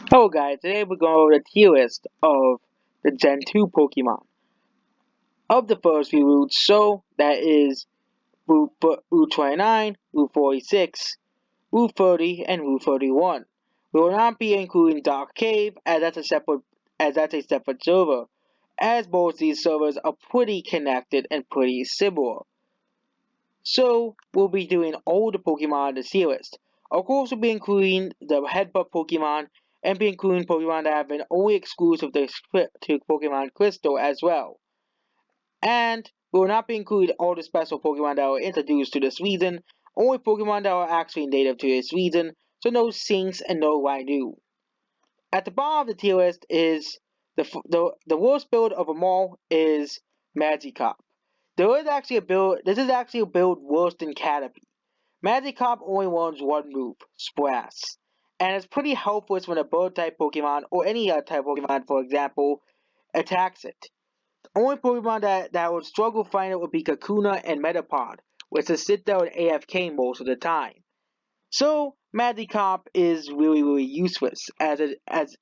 Hello guys, today we're going over the tier list of the Gen 2 Pokemon. Of the first few routes, so that is Route 29, Route 46, Route 30, and Route 31. We will not be including Dark Cave as that's a separate server, as both these servers are pretty connected and pretty similar. So we'll be doing all the Pokemon in the tier list. Of course, we'll be including the headbutt Pokemon and be including Pokemon that have been only exclusive to Pokemon Crystal as well. And we will not be including all the special Pokemon that were introduced to this region, only Pokemon that are actually native to this region, so no Sinks and no Raidu. At the bottom of the tier list is the worst build of them all is Magikarp. This is actually a build worse than Caterpie. Magikarp only learns one move, Splash, and it's pretty helpless when a bird type Pokemon or any other type Pokemon, for example, attacks it. The only Pokemon that would struggle fighting it would be Kakuna and Metapod, which is sit there in AFK most of the time. So Magikarp is really useless as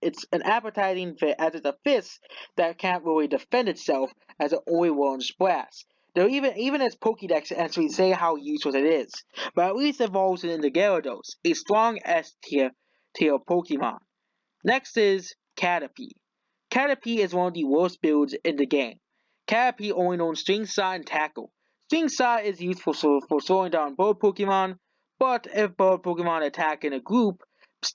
it's an appetizing fit as it's a fist that can't really defend itself as it only learns Splash. Though even its Pokédex actually say how useless it is, but at least evolves into Gyarados, a strong S tier Pokemon. Next is Caterpie. Caterpie is one of the worst builds in the game. Caterpie only knows String Shot and Tackle. String Shot is useful for slowing down bird Pokemon, but if bird Pokemon attack in a group,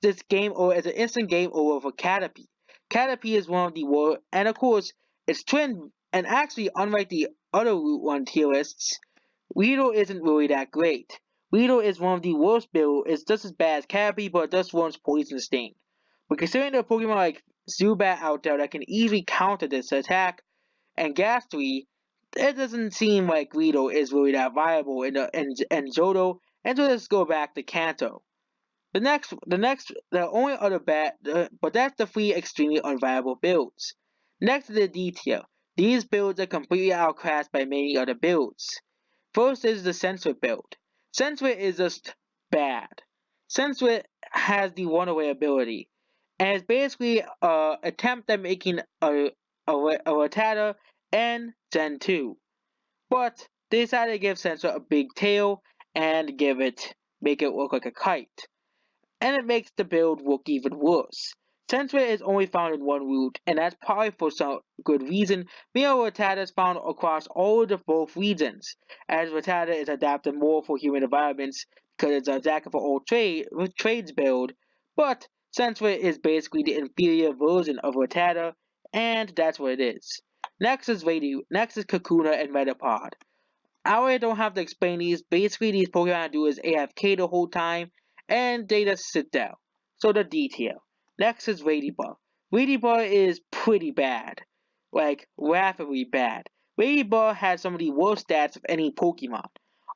this game or it's an instant game over for Caterpie. Caterpie is one of the worst, and of course, its twin, and actually, unlike the other Route 1 tier lists, Weedle isn't really that great. Weedle is one of the worst build, it's just as bad as Caterpie, but it just runs Poison Sting. But considering there are Pokemon like Zubat out there that can easily counter this attack, and Ghastly, it doesn't seem like Weedle is really that viable in Johto, and so let's go back to Kanto. The only other but that's the three extremely unviable builds. Next is the D tier. These builds are completely outclassed by many other builds. First is the Sensor build. Sensor is just bad. Sensor has the runaway ability, and it's basically an attempt at making a Rattata and Gen 2. But they decided to give Sensor a big tail and make it look like a kite, and it makes the build look even worse. Sensor is only found in one route, and that's probably for some good reason. Meanwhile, Rattata is found across all of the both regions, as Rattata is adapted more for human environments because it's a jack of all trades build, but Sensor is basically the inferior version of Rattata, and that's what it is. Next is Kakuna and Metapod. I really don't have to explain these. Basically, these Pokemon do is AFK the whole time, and they just sit there. So the detail. Next is Ladybug. Ladybug is pretty bad. Like, laughably bad. Ladybug has some of the worst stats of any Pokemon.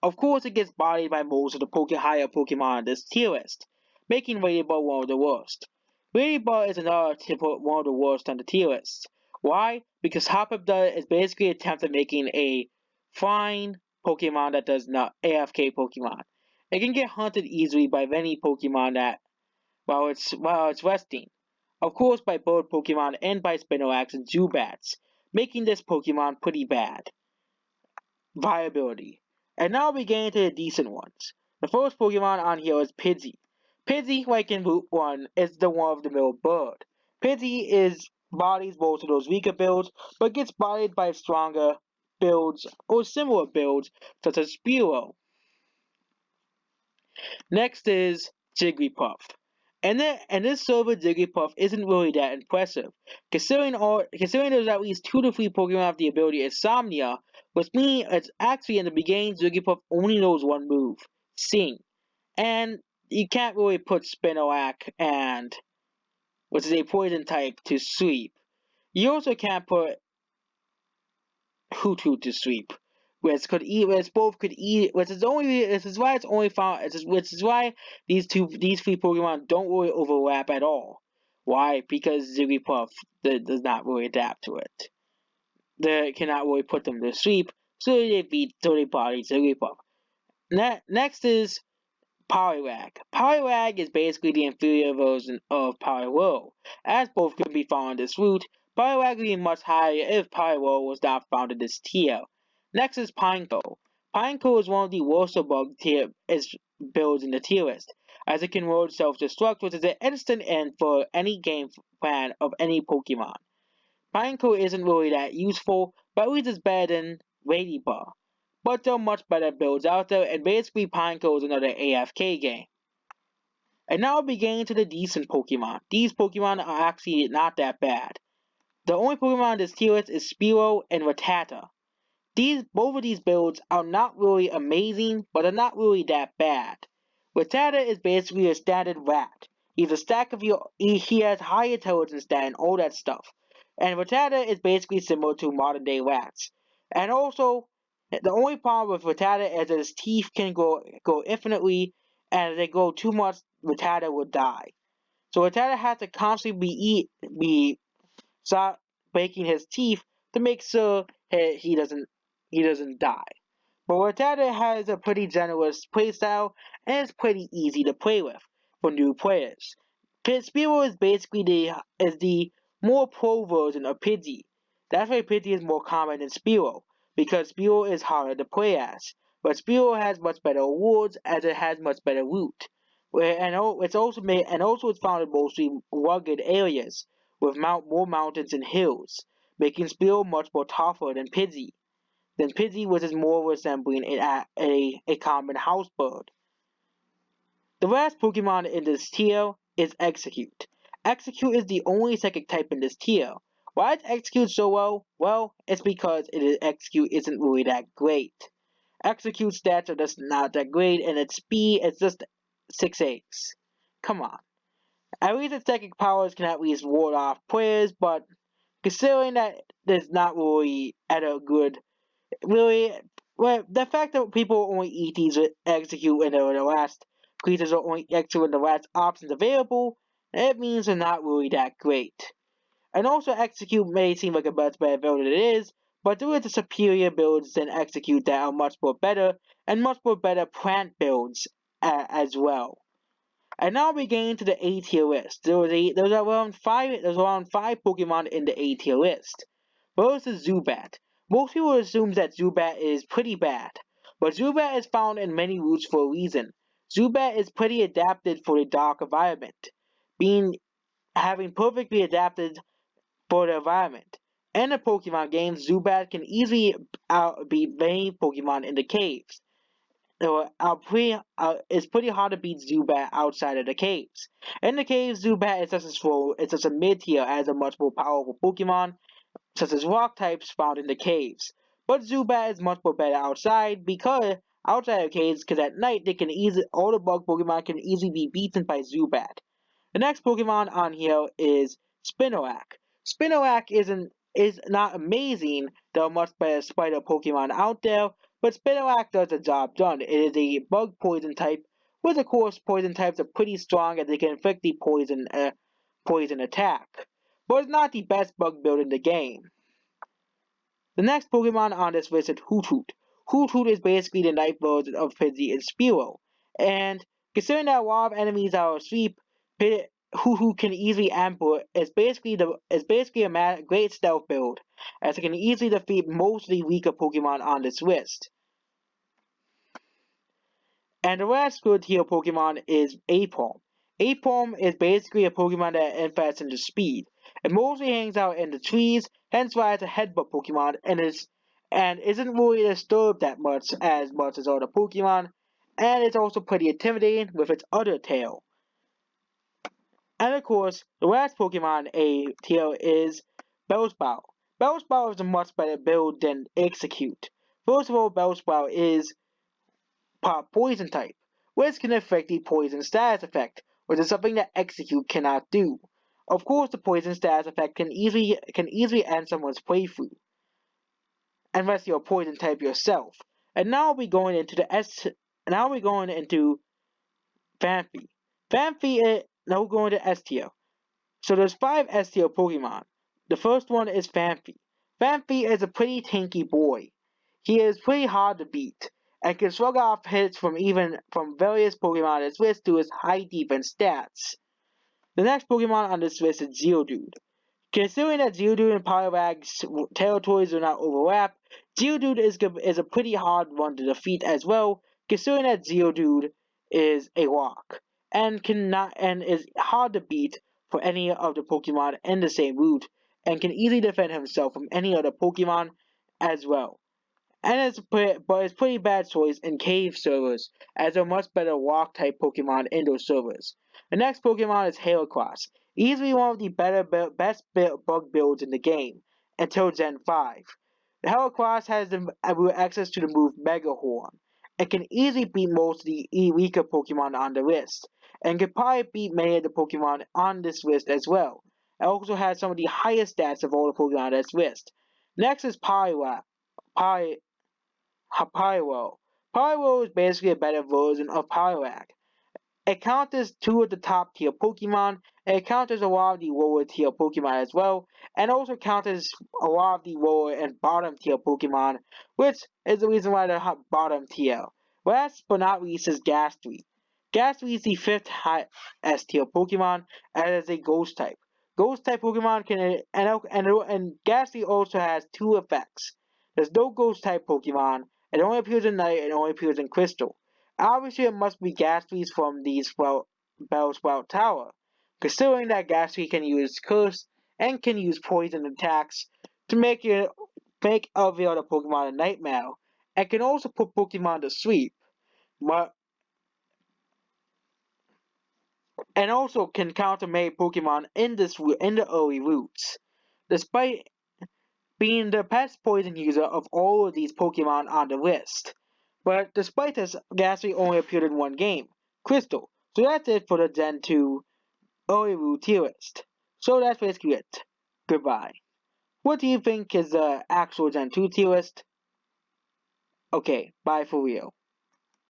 Of course, it gets bodied by most of the higher Pokemon on this tier list, making Ladybug one of the worst. Ladybug is another one of the worst on the tier list. Why? Because Hoppip is basically an attempt at making a fine Pokemon that does not AFK Pokemon. It can get hunted easily by many Pokemon that while it's resting. Of course by bird Pokemon and by Spinarak and Zubats, making this Pokemon pretty bad. Viability. And now we get into the decent ones. The first Pokemon on here is Pidgey. Pidgey, like in Route 1, is the one of the middle bird. Pidgey is bodies most of those weaker builds, but gets bodied by stronger builds or similar builds such as Spearow. Next is Jigglypuff. And this server Jigglypuff isn't really that impressive, considering there's at least 2 to 3 Pokemon with the ability Insomnia, which means it's actually in the beginning Jigglypuff only knows one move, Sing. And you can't really put Spinarak and which is a poison type to sleep. You also can't put Hoot to sleep. Which both could eat, this is why it's only found, which is why these three Pokemon don't really overlap at all. Why? Because Jigglypuff does not really adapt to it. They cannot really put them to sleep, so they body Jigglypuff. Next is Poliwag. Poliwag is basically the inferior version of Poliwhirl. As both can be found in this route, Poliwag would be much higher if Poliwhirl was not found in this tier. Next is Pineco. Pineco is one of the worst bug tier is builds in the tier list, as it can roll self-destruct, which is an instant end for any game plan of any Pokemon. Pineco isn't really that useful, but at least it's better than Ladybug. But there are much better builds out there, and basically Pineco is another AFK game. And now we get into the decent Pokemon. These Pokemon are actually not that bad. The only Pokemon in this tier list is Spearow and Rattata. Both of these builds are not really amazing, but are not really that bad. Rattata is basically a standard rat. He's a stack of your. He has high intelligence and all that stuff. And Rattata is basically similar to modern day rats. And also, the only problem with Rattata is that his teeth can go infinitely, and if they go too much, Rattata will die. So Rattata has to constantly be stop breaking his teeth to make sure he doesn't die. But Rattata has a pretty generous playstyle and it's pretty easy to play with for new players. Spearow is basically the more pro version of Pidgey. That's why Pidgey is more common than Spearow, because Spearow is harder to play as. But Spearow has much better awards as it has much better loot. It's found in mostly rugged areas with more mountains and hills, making Spearow much more tougher than Pidgey, which is more resembling a common house bird. The last Pokemon in this tier is Execute. Execute is the only psychic type in this tier. Why is Execute so well? Well, it's because Execute isn't really that great. Execute stats are just not that great, and its speed is just 6 eggs. Come on. At least its psychic powers can at least ward off players, but considering that there's not really at a good really, well, the fact that people only eat these execute when they're the last creatures are only execute when the last options available, it means they're not really that great. And also, execute may seem like a much better build than it is, but there is superior builds than execute that are much more better, and much more better plant builds as well. And now we get into the A tier list. There's around five Pokemon in the A tier list. First is Zubat. Most people assume that Zubat is pretty bad, but Zubat is found in many routes for a reason. Zubat is pretty adapted for the dark environment, being having perfectly adapted for the environment. In the Pokemon games, Zubat can easily outbeat many Pokemon in the caves. It's pretty hard to beat Zubat outside of the caves. In the caves, Zubat is just a mid tier as a much more powerful Pokemon, such as rock types found in the caves. But Zubat is much more better outside of caves, because at night all the bug Pokemon can easily be beaten by Zubat. The next Pokemon on here is Spinarak. Spinarak is not amazing. There are much better spider Pokemon out there, but Spinarak does the job done. It is a bug poison type, which of course poison types are pretty strong as they can inflict the poison attack. But it's not the best bug build in the game. The next Pokemon on this list is Hoothoot. Hoothoot is basically the night version of Pidgey and Spearow. And considering that a lot of enemies are asleep, Hoothoot can easily ambush. It's basically a great stealth build, as it can easily defeat most of the weaker Pokemon on this list. And the last good tier Pokemon is Apom. Apom is basically a Pokemon that invests into speed. It mostly hangs out in the trees, hence why it's a headbutt Pokemon and isn't really disturbed that much as other Pokemon, and it's also pretty intimidating with its other tail. And of course, the last Pokemon A tier is Bellsprout. Bellsprout is a much better build than Execute. First of all, Bellsprout is poison type, which can affect the poison status effect, which is something that Execute cannot do. Of course, the poison status effect can easily end someone's playthrough, unless you're a poison type yourself. And now we're going into Phanpy. Now we're going to S tier. So there's 5 S tier Pokemon. The first one is Phanpy. Phanpy is a pretty tanky boy. He is pretty hard to beat, and can shrug off hits from various Pokemon on this list due to his high defense stats. The next Pokemon on this list is Geodude. Considering that Geodude and Poliwag's territories do not overlap, Geodude is a pretty hard one to defeat as well, considering that Geodude is a rock and is hard to beat for any of the Pokemon in the same route, and can easily defend himself from any other Pokemon as well. But it's pretty bad choice in cave servers, as there are much better rock type Pokemon in those servers. The next Pokemon is Heracross, easily one of the best bug builds in the game, until Gen 5. The Heracross has access to the move Mega Horn, and can easily beat most of the weaker Pokemon on the list, and can probably beat many of the Pokemon on this list as well. It also has some of the highest stats of all the Pokemon on this list. Next is Poliwag. Pyro. Pyro is basically a better version of Poliwag. It counters two of the top tier Pokemon, and it counters a lot of the lower tier Pokemon as well, and also counters a lot of the lower and bottom tier Pokemon, which is the reason why they're bottom tier. Last but not least is Gastly. Gastly is the fifth highest tier Pokemon, and is a Ghost type. Ghost type Pokemon and Gastly also has two effects. There's no Ghost type Pokemon, it only appears in Night and only appears in Crystal. Obviously, it must be Gastly's from the Bellsprout Tower, considering that Gastly can use Curse and can use Poison attacks to make every other Pokemon a nightmare, and can also put Pokemon to sleep, but and also can counter many Pokemon in the early routes. Despite being the best poison user of all of these Pokemon on the list. But despite this, Gastly only appeared in one game, Crystal. So that's it for the Gen 2 early route tier list. So that's basically it. Goodbye. What do you think is the actual Gen 2 tier list? Okay, bye for real.